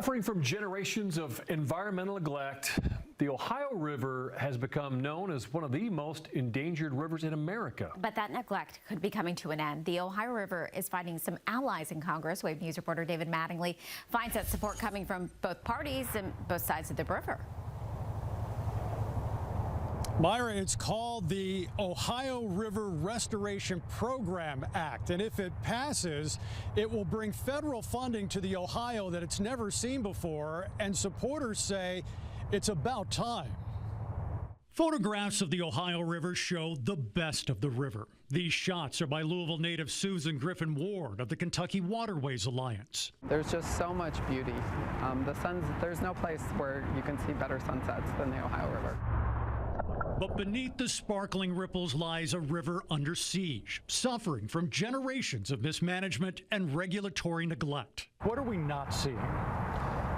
Suffering from generations of environmental neglect, the Ohio River has become known as one of the most endangered rivers in America. But that neglect could be coming to an end. The Ohio River is finding some allies in Congress. Wave News reporter David Mattingly finds that support coming from both parties and both sides of the river. Myra, it's called the Ohio River Restoration Program Act, and if it passes, it will bring federal funding to the Ohio that it's never seen before, and supporters say it's about time. Photographs of the Ohio River show the best of the river. These shots are by Louisville native Susan Griffin Ward of the Kentucky Waterways Alliance. There's just so much beauty. There's no place where you can see better sunsets than the Ohio River. But beneath the sparkling ripples lies a river under siege, suffering from generations of mismanagement and regulatory neglect. What are we not seeing?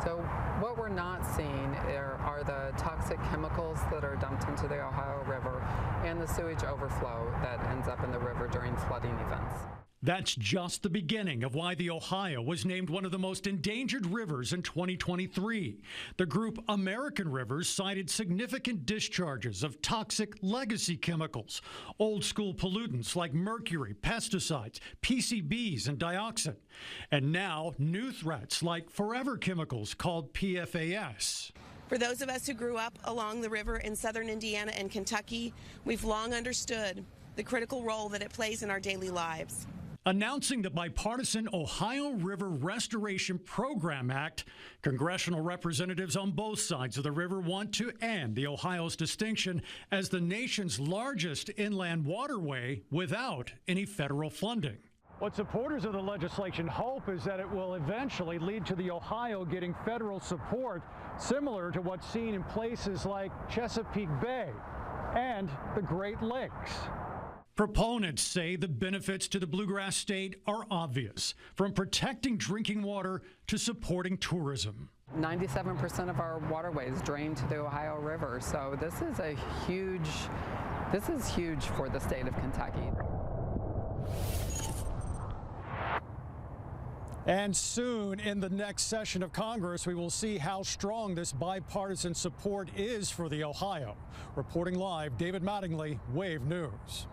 So what we're not seeing are the toxic chemicals that are dumped into the Ohio River and the sewage overflow that ends up in the river during flooding events. That's just the beginning of why the Ohio was named one of the most endangered rivers in 2023. The group American Rivers cited significant discharges of toxic legacy chemicals, old school pollutants like mercury, pesticides, PCBs, and dioxin. And now new threats like forever chemicals called PFAS. For those of us who grew up along the river in southern Indiana and Kentucky, we've long understood the critical role that it plays in our daily lives. Announcing the bipartisan Ohio River Restoration Program Act, congressional representatives on both sides of the river want to end the Ohio's distinction as the nation's largest inland waterway without any federal funding. What supporters of the legislation hope is that it will eventually lead to the Ohio getting federal support similar to what's seen in places like Chesapeake Bay and the Great Lakes. Proponents say the benefits to the bluegrass state are obvious, from protecting drinking water to supporting tourism. 97% of our waterways drain to the Ohio River, so this is huge for the state of Kentucky. And soon in the next session of Congress, we will see how strong this bipartisan support is for the Ohio. Reporting live, David Mattingly, Wave News.